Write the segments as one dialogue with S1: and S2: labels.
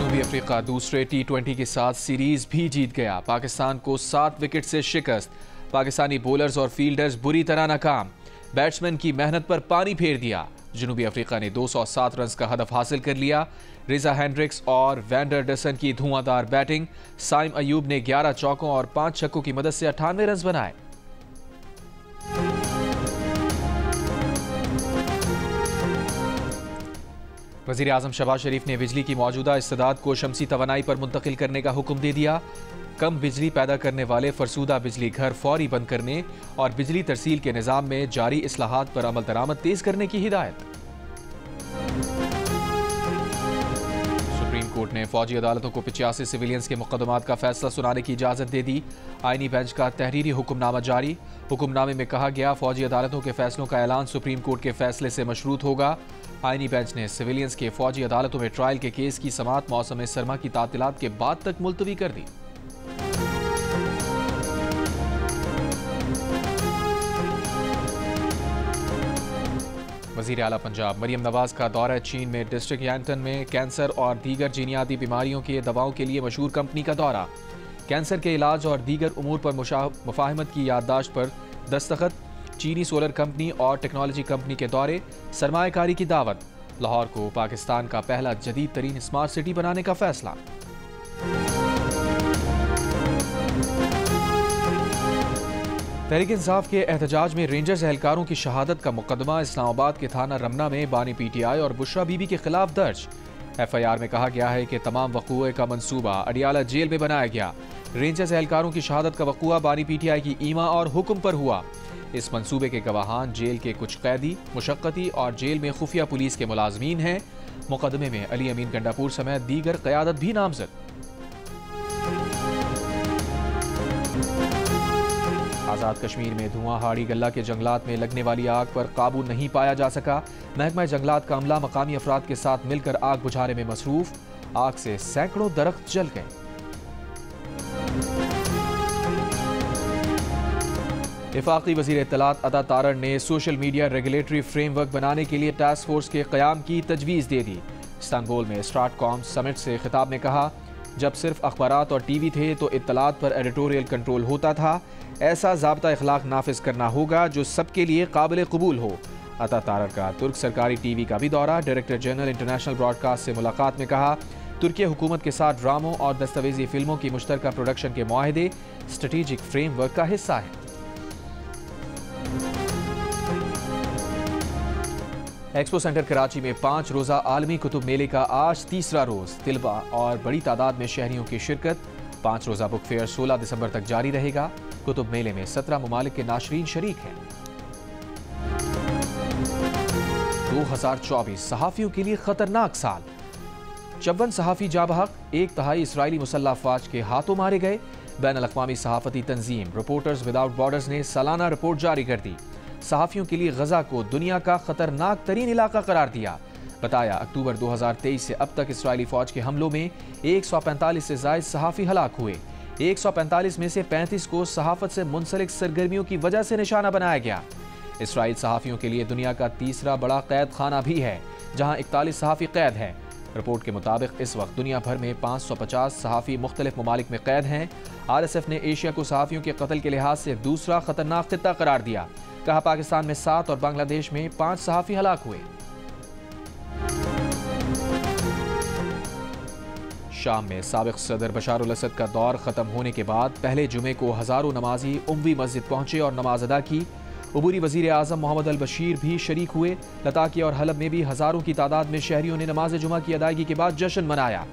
S1: जनूबी अफ्रीका दूसरे T20 के साथ सीरीज भी जीत गया। पाकिस्तान को 7 विकेट से शिकस्त। पाकिस्तानी बॉलर्स और फील्डर्स बुरी तरह नाकाम। बैट्समैन की मेहनत पर पानी फेर दिया। जनूबी अफ्रीका ने 207 रन का हदफ हासिल कर लिया। रिजा हेंड्रिक्स और वैंडर डसन की धुआंधार बैटिंग। साइम अयूब ने 11 चौकों और 5 छक्कों की मदद से 98 रन बनाए। वज़ीर आज़म शहबाज शरीफ ने बिजली की मौजूदा इस्तेदाद को शमसी तवानाई पर मुंतकिल करने का हुक्म दे दिया। कम बिजली पैदा करने वाले फरसूदा बिजली घर फौरी बंद करने और बिजली तरसील के निज़ाम में जारी इस्लाहात पर अमल दरामद तेज करने की हिदायत। सुप्रीम कोर्ट ने फौजी अदालतों को 85 सिविलियंस के मुकदमात का फैसला सुनाने की इजाज़त दे दी। आईनी बेंच का तहरीरी हुक्मनामा जारी। हुक्मनामे में कहा गया, फौजी अदालतों के फैसलों का ऐलान सुप्रीम कोर्ट के फैसले से मशरूत होगा। आईनी बेंच ने सिविलियंस के फौजी अदालतों में ट्रायल के केस की समाअत मौसम सरमा की तातीलात के बाद तक मुलतवी कर दी। वज़ीर आला पंजाब मरियम नवाज का दौरा चीन में डिस्ट्रिक्ट यांगटन में कैंसर और दीगर जीनियाती बीमारियों की दवाओं के लिए मशहूर कंपनी का दौरा। कैंसर के इलाज और दीगर उमूर पर मुफाहमत की याददाश्त पर दस्तखत। चीनी सोलर कंपनी और टेक्नोलॉजी कंपनी के दौरे। सरमायाकारी की दावत। लाहौर को पाकिस्तान का पहला जदीद तरीन स्मार्ट सिटी बनाने का फैसला। तहरीक इंसाफ के एहतजाज में रेंजर्स एहलकारों की शहादत का मुकदमा इस्लामाबाद के थाना रमना में बानी PTI और बुशरा बीबी के खिलाफ दर्ज। FIR में कहा गया है कि तमाम वक़ूए का मंसूबा अडियाला जेल में बनाया गया। रेंजर्स एहलकारों की शहादत का वक़ूआ बानी PTI की ईमा और हुक्म पर हुआ। इस मंसूबे के गवाहान जेल के कुछ कैदी, मुशक्कती और जेल में खुफिया पुलिस के मुलाजमीन हैं। मुकदमे में अली अमीन गंडापुर समेत दीगर क़यादत भी नामजद। आज़ाद कश्मीर में धुआं हाड़ी गल्ला के जंगलात में लगने वाली आग पर काबू नहीं पाया जा सका। महकमा जंगलात का अमला मकामी अफराद के साथ मिलकर आग बुझाने में मसरूफ। आग से सैकड़ों दरख्त जल गए। वफाकी वज़ीर इत्तलात अता तारड़ ने सोशल मीडिया रेगुलेटरी फ्रेमवर्क बनाने के लिए टास्क फोर्स के क़याम की तजवीज़ दे दी। इस्तांबुल में स्ट्राटकॉम समिट से खिताब में कहा, जब सिर्फ अखबारात और TV थे तो इत्तलात पर एडिटोरियल कंट्रोल होता था। ऐसा ज़ाब्ता इखलाक नाफिज करना होगा जो सबके लिए काबिल कबूल हो। अता तारड़ का तुर्क सरकारी TV का भी दौरा। डायरेक्टर जनरल इंटरनेशनल ब्रॉडकास्ट से मुलाकात में कहा, तुर्की हुकूमत के साथ ड्रामों और दस्तावेजी फिल्मों की मुश्तरका प्रोडक्शन के मुआहदे स्ट्रेटेजिक फ्रेमवर्क का हिस्सा है। एक्सपो सेंटर कराची में 5 रोज़ा आलमी कुतुब मेले का आज तीसरा रोज़। तिलबा और बड़ी तादाद में शहरियों की शिरकत। 5 रोज़ा बुक फेयर 16 दिसंबर तक जारी रहेगा। कुतुब मेले में 17 ममालिक के नाशरीन शरीक हैं। 2024 सहाफ़ियों के लिए खतरनाक साल। 54 सहाफ़ी जाबहक, 1/3 इसराइली मुसल्लह अफ़वाज के हाथों मारे गए। बैनुल अक़वामी सहाफ़ती तंजीम रिपोर्टर्स विदाउट बॉर्डर्स ने सालाना रिपोर्ट जारी कर दी। सहाफ़ियों के लिए गजा को दुनिया का खतरनाक तरीन इलाका करार दिया। बताया, अक्टूबर 2023 से अब तक इसराइली फ़ौज के हमलों में 145 से ज़ायद सहाफ़ी हलाक हुए। 145 में से 35 को सहाफ़त से मुंसलिक सरगर्मियों की वजह से निशाना बनाया गया। इसराइल सहाफ़ियों के लिए दुनिया का तीसरा बड़ा कैद खाना भी है, जहाँ 41 सहाफ़ी कैद हैं। रिपोर्ट के मुताबिक इस वक्त दुनिया भर में 550 सहाफ़ी मुख्तलिफ ममालिक में कैद हैं। RSF ने एशिया को सहाफ़ियों के कत्ल के लिहाज से दूसरा खतरनाक खित्ता करार दिया। कहा, पाकिस्तान में 7 और बांग्लादेश में 5 सहाफ़ी हलाक हुए। शाम में साबिक सदर बशार अल असद का दौर ख़त्म होने के बाद पहले जुमे को हज़ारों नमाजी उमवी मस्जिद पहुंचे और नमाज अदा की। उबूरी वज़ीर आज़म मोहम्मद अल बशीर भी शरीक हुए। लताकिया और हलब में भी हज़ारों की तादाद में शहरियों ने नमाज जुमा की अदायगी के बाद जश्न मनाया।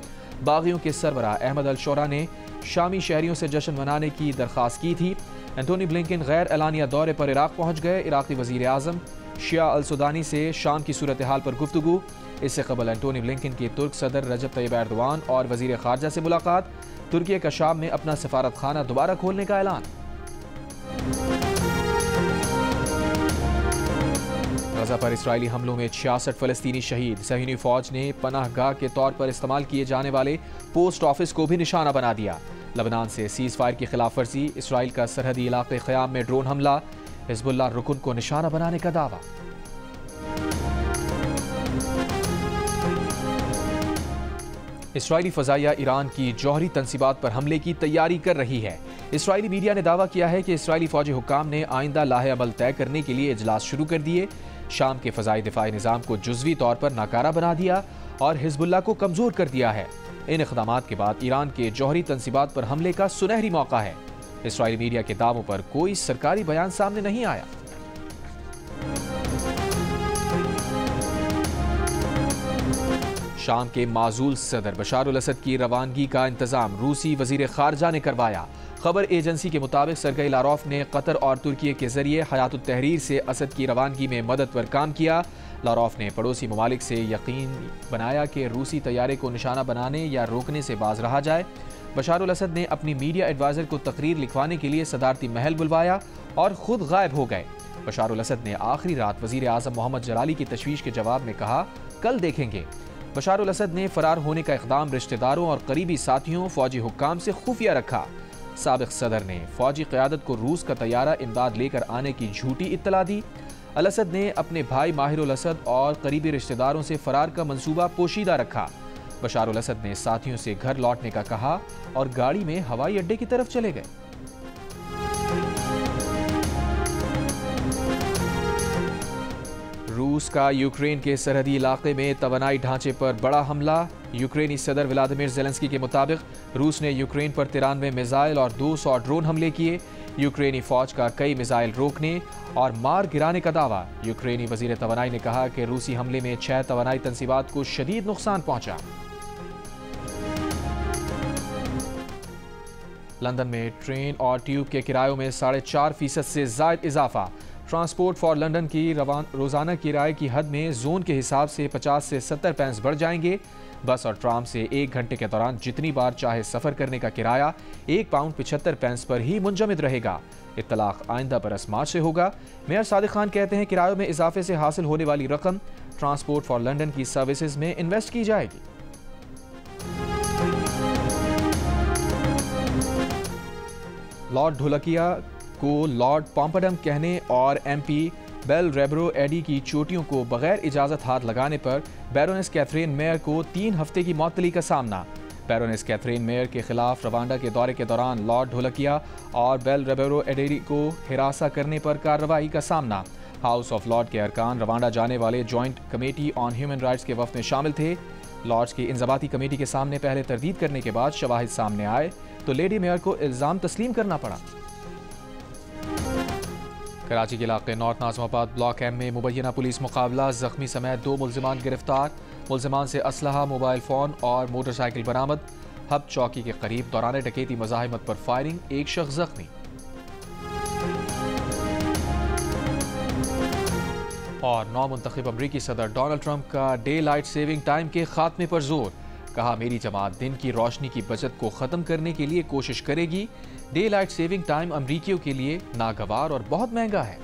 S1: बागियों के सरबराह अहमद अल शोरा ने शामी शहरियों से जश्न मनाने की दरख्वास्त की थी। एंटोनी ब्लिंकन गैर एलानिया दौरे पर इराक पहुंच गए। इराक़ी वज़ीर आज़म शिया अल सुदानी से शाम की सूरत हाल पर गुफ्तगू। इससे कबल एंटोनी ब्लिंकन की तुर्क सदर रजब तैयब एर्दोआन और वज़ीर ख़ारजा से मुलाकात। तुर्की का शाम में अपना सफारत खाना दोबारा खोलने का ऐलान। गजा पर इसराइली हमलों में 66 फ़लस्तीनी शहीद। सहीनी फ़ौज ने पनाहगाह के तौर पर इस्तेमाल किए जाने वाले पोस्ट ऑफिस को भी निशाना बना दिया। लबनान से सीज़ फायर की खिलाफ वर्जी। इसराइल का सरहदी इलाके क़याम में ड्रोन हमला। हिज़्बुल्लाह रुकन को निशाना बनाने का दावा। इसराइली फ़ज़ाइया ईरान की जौहरी तंसीबात पर हमले की तैयारी कर रही है। इसराइली मीडिया ने दावा किया है कि इसराइली फ़ौजी हुक्काम ने आइंदा लाहे अमल तय करने के लिए इजलास शुरू कर दिए, शाम के फ़ज़ाई दिफाई निज़ाम को जुज़वी तौर पर नाकारा बना दिया और हिज़्बुल्लाह को कमज़ोर कर दिया है। इन इक़दामात के बाद ईरान के जौहरी तंसीबात पर हमले का सुनहरी मौका है। इसराइली मीडिया के दावों पर कोई सरकारी बयान सामने नहीं आया। शाम के माजूल सदर बशार अल असद की रवानगी का इंतजाम रूसी वजीर खारजा ने करवाया। खबर एजेंसी के मुताबिक सरगई लारोफ ने कतर और तुर्की के जरिए हयातुत तहरीर से असद की रवानगी में मदद पर काम किया। लारोफ ने पड़ोसी ममालिक से यकीन बनाया कि रूसी तैयारे को निशाना बनाने या रोकने से बाज रहा जाए। बशार अल असद ने अपनी मीडिया एडवाइजर को तकरीर लिखवाने के लिए सदारती महल बुलवाया और खुद गायब हो गए। बशार अल असद ने आखिरी रात वजीर आज़म मोहम्मद जलाली की तशवीश के जवाब में कहा, कल देखेंगे। बशार अल असद ने फरार होने का इक़दाम रिश्तेदारों और करीबी साथियों फौजी हुक्काम से खुफिया रखा। साबिक़ सदर ने फौजी क़यादत को रूस का तैयारा इमदाद लेकर आने की झूठी इत्तला दी। अल असद ने अपने भाई माहिर अल असद और करीबी रिश्तेदारों से फरार का मंसूबा पोशीदा रखा। बशार अल असद ने साथियों से घर लौटने का कहा और गाड़ी में हवाई अड्डे की तरफ चले गए। रूस का यूक्रेन के सरहदी इलाके में तवानाई ढांचे पर बड़ा हमला। यूक्रेनी सदर व्लादिमीर ज़ेलेंस्की के मुताबिक रूस ने यूक्रेन पर 93 मिसाइल और 200 ड्रोन हमले किए। यूक्रेनी फौज का कई मिसाइल रोकने और मार गिराने का दावा। यूक्रेनी वजीर तवानाई ने कहा कि रूसी हमले में 6 तवानाई तंसीबात को शदीद नुकसान पहुंचा। लंदन में ट्रेन और ट्यूब के किरायों में 4.5% से ज़ायद इजाफा। ट्रांसपोर्ट फॉर लंदन की रोज़ाना किराए की हद में जोन के हिसाब से 50 से 70 पैंस बढ़ जाएंगे। बस और ट्राम से 1 घंटे के दौरान जितनी बार चाहे सफ़र करने का किराया £1.75 पैंस पर ही मुंजमद रहेगा। इत्तलाक आइंदा बरस मार्च से होगा। मेयर सादिक खान कहते हैं किरायों में इजाफे से हासिल होने वाली रकम ट्रांसपोर्ट फॉर लंदन की सर्विसेज में इन्वेस्ट की जाएगी। लॉर्ड ढोलकिया को लॉर्ड पॉम्पडम कहने और MP बेलरेबरो एडी की चोटियों को बगैर इजाज़त हाथ लगाने पर बैरोनेस कैथरीन मेयर को 3 हफ्ते की मअतली का सामना। बैरोनेस कैथरीन मेयर के खिलाफ रवांडा के दौरे के दौरान लॉर्ड ढोलकिया और बेलरेबरो एडी को हिरासा करने पर कार्रवाई का सामना। हाउस ऑफ लॉर्ड के अरकान रवांडा जाने वाले joint committee on human rights के वफ़द में शामिल थे। लॉर्ड्स की इंज़बाती कमेटी के सामने पहले तरदीद करने के बाद शवाहिद सामने आए तो लेडी मेयर को इल्ज़ाम तस्लीम करना पड़ा। कराची के इलाके नॉर्थ नाज़िमाबाद ब्लॉक M में मुबैना पुलिस मुकाबला, जख्मी समेत 2 मुल्ज़िमान गिरफ्तार। मुल्ज़िमान से असलहा, मोबाइल फ़ोन और मोटरसाइकिल बरामद। हब चौकी के करीब दौरान डकैती मज़ाहिमत पर फायरिंग, 1 शख्स जख्मी। और नौ मुंतखब अमरीकी सदर डोनाल्ड ट्रंप का डे लाइट सेविंग टाइम के खात्मे पर जोर। कहा, मेरी जमात दिन की रोशनी की बचत को ख़त्म करने के लिए कोशिश करेगी। डे लाइट सेविंग टाइम अमरीकियों के लिए नागवार और बहुत महंगा है।